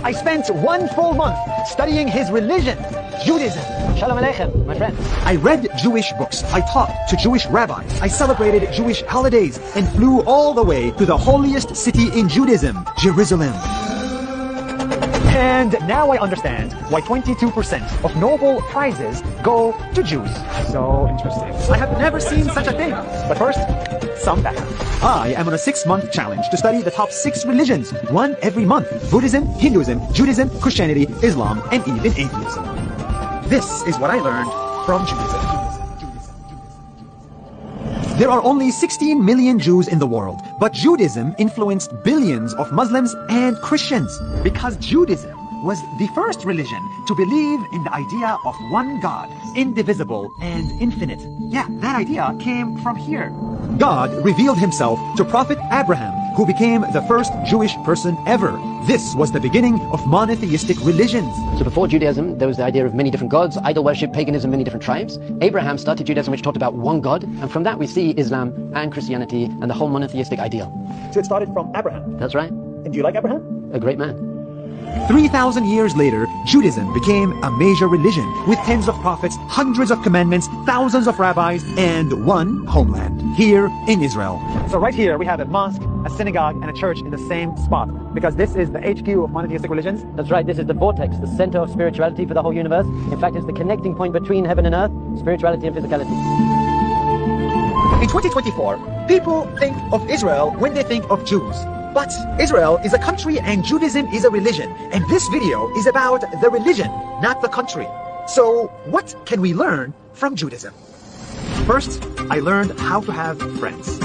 I spent 1 full month studying his religion, Judaism. Shalom Aleichem, my friend. I read Jewish books. I talked to Jewish rabbis. I celebrated Jewish holidays and flew all the way to the holiest city in Judaism, Jerusalem. And now I understand why 22% of Nobel Prizes go to Jews. So interesting. I have never seen such a thing. But first, some background. I am on a 6-month challenge to study the top 6 religions, one every month. Buddhism, Hinduism, Judaism, Christianity, Islam, and even atheism. This is what I learned from Judaism. There are only 16 million Jews in the world, but Judaism influenced billions of Muslims and Christians because Judaism was the first religion to believe in the idea of one God, indivisible and infinite. Yeah, that idea came from here. God revealed himself to Prophet Abraham, who became the first Jewish person ever. This was the beginning of monotheistic religions. So before Judaism, there was the idea of many different gods, idol worship, paganism, many different tribes. Abraham started Judaism, which talked about one God, and from that we see Islam and Christianity and the whole monotheistic ideal. So it started from Abraham. That's right. And do you like Abraham? A great man. 3,000 years later, Judaism became a major religion with tens of prophets, hundreds of commandments, thousands of rabbis, and one homeland, here in Israel. So right here we have a mosque, a synagogue, and a church in the same spot, because this is the HQ of monotheistic religions. That's right, this is the vortex, the center of spirituality for the whole universe. In fact, it's the connecting point between heaven and earth, spirituality and physicality. In 2024, people think of Israel when they think of Jews. But Israel is a country and Judaism is a religion. And this video is about the religion, not the country. So what can we learn from Judaism? First, I learned how to have friends.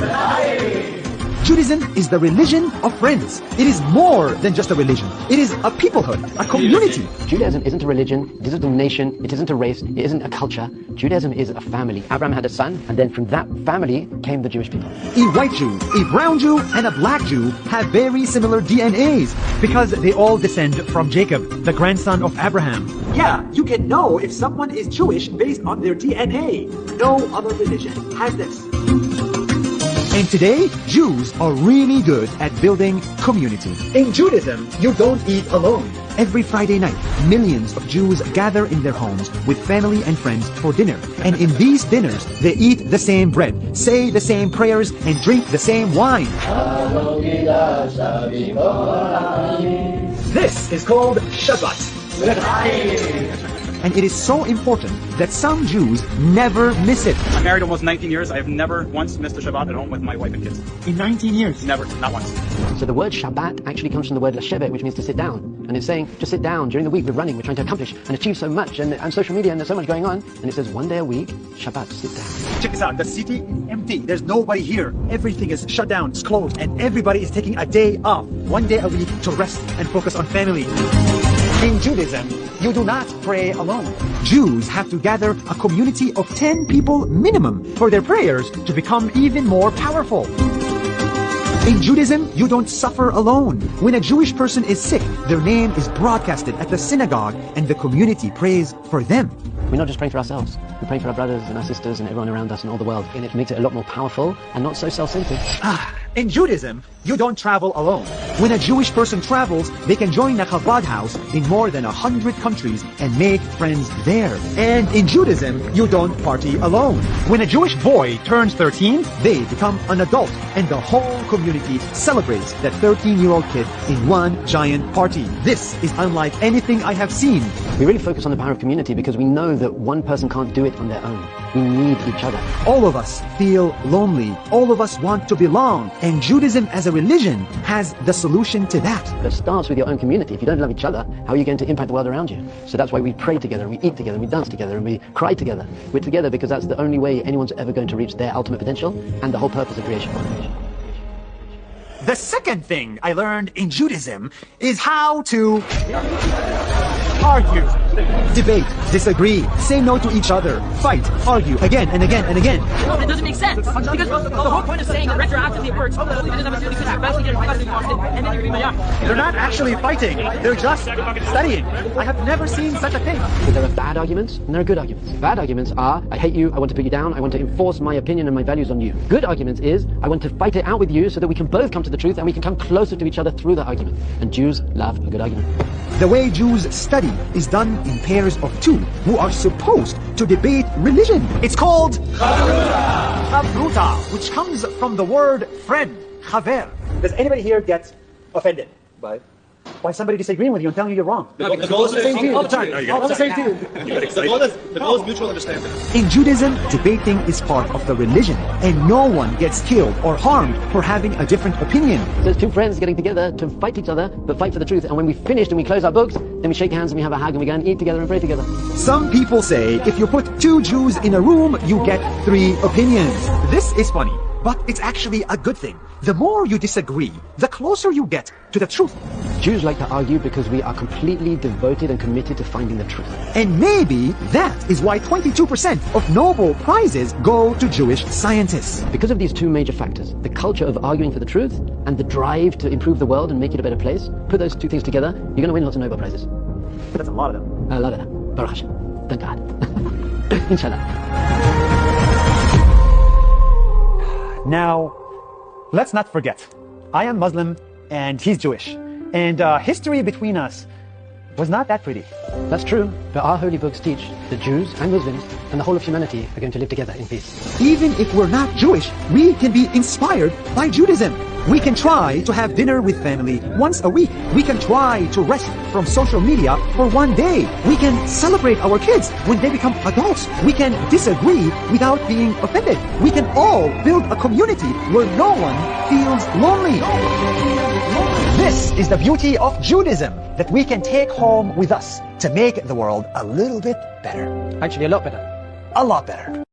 Judaism is the religion of friends. It is more than just a religion. It is a peoplehood, a community. Judaism isn't a religion, it isn't a nation, it isn't a race, it isn't a culture. Judaism is a family. Abraham had a son, and then from that family came the Jewish people. A white Jew, a brown Jew, and a black Jew have very similar DNAs because they all descend from Jacob, the grandson of Abraham. Yeah, you can know if someone is Jewish based on their DNA. No other religion has this. And today, Jews are really good at building community. In Judaism, you don't eat alone. Every Friday night, millions of Jews gather in their homes with family and friends for dinner. And in these dinners, they eat the same bread, say the same prayers, and drink the same wine. This is called Shabbat. And it is so important that some Jews never miss it. I'm married almost 19 years. I have never once missed a Shabbat at home with my wife and kids. In 19 years? Never, not once. So the word Shabbat actually comes from the word Leshevet, which means to sit down. And it's saying, just sit down. During the week we're running, we're trying to accomplish and achieve so much, and social media, and there's so much going on. And it says one day a week, Shabbat, sit down. Check this out, the city is empty. There's nobody here. Everything is shut down, it's closed, and everybody is taking a day off, one day a week to rest and focus on family. In Judaism, you do not pray alone. Jews have to gather a community of 10 people minimum for their prayers to become even more powerful. In Judaism, you don't suffer alone. When a Jewish person is sick, their name is broadcasted at the synagogue and the community prays for them. We're not just praying for ourselves, we're praying for our brothers and our sisters and everyone around us and all the world. And it makes it a lot more powerful and not so self-centered. In Judaism, you don't travel alone. When a Jewish person travels, they can join a Chabad house in more than 100 countries and make friends there. And in Judaism, you don't party alone. When a Jewish boy turns 13, they become an adult, and the whole community celebrates that 13-year-old kid in one giant party. This is unlike anything I have seen. We really focus on the power of community because we know that one person can't do it on their own. We need each other. All of us feel lonely. All of us want to belong. And Judaism as a religion has the solution to that. It starts with your own community. If you don't love each other, how are you going to impact the world around you? So that's why we pray together, and we eat together, and we dance together, and we cry together. We're together because that's the only way anyone's ever going to reach their ultimate potential and the whole purpose of creation. The second thing I learned in Judaism is how to argue. Debate, disagree, say no to each other, fight, argue again and again and again. It doesn't make sense. Because the whole point of saying that retroactively it works, it doesn't have to do because you eventually get exhausted and then you're going to be They're not actually fighting, they're just studying. I have never seen such a thing. So there are bad arguments and there are good arguments. Bad arguments are, I hate you, I want to put you down, I want to enforce my opinion and my values on you. Good arguments is, I want to fight it out with you so that we can both come to the truth and we can come closer to each other through that argument. And Jews love a good argument. The way Jews study is done in pairs of two who are supposed to debate religion. It's called Chavruta, which comes from the word friend, chaver. Does anybody here get offended by somebody disagreeing with you and telling you you're wrong? The goal is the same to you. All the time. All the same to you. The goal is mutual understanding. In Judaism, debating is part of the religion, and no one gets killed or harmed for having a different opinion. So it's two friends getting together to fight each other, but fight for the truth. And when we finished and we close our books, then we shake hands and we have a hug and we go and eat together and pray together. Some people say if you put two Jews in a room, you get three opinions. This is funny, but it's actually a good thing. The more you disagree, the closer you get to the truth. Jews like to argue because we are completely devoted and committed to finding the truth. And maybe that is why 22% of Nobel Prizes go to Jewish scientists. Because of these two major factors, the culture of arguing for the truth and the drive to improve the world and make it a better place, put those two things together, you're going to win lots of Nobel Prizes. That's a lot of them. A lot of them. Baruch Hashem. Thank God. Inshallah. Now, let's not forget, I am Muslim and he's Jewish. And history between us was not that pretty. That's true, but our holy books teach that Jews and Muslims and the whole of humanity are going to live together in peace. Even if we're not Jewish, we can be inspired by Judaism. We can try to have dinner with family once a week. We can try to rest from social media for one day. We can celebrate our kids when they become adults. We can disagree without being offended. We can all build a community where no one feels lonely. This is the beauty of Judaism that we can take home with us to make the world a little bit better. Actually, a lot better. A lot better.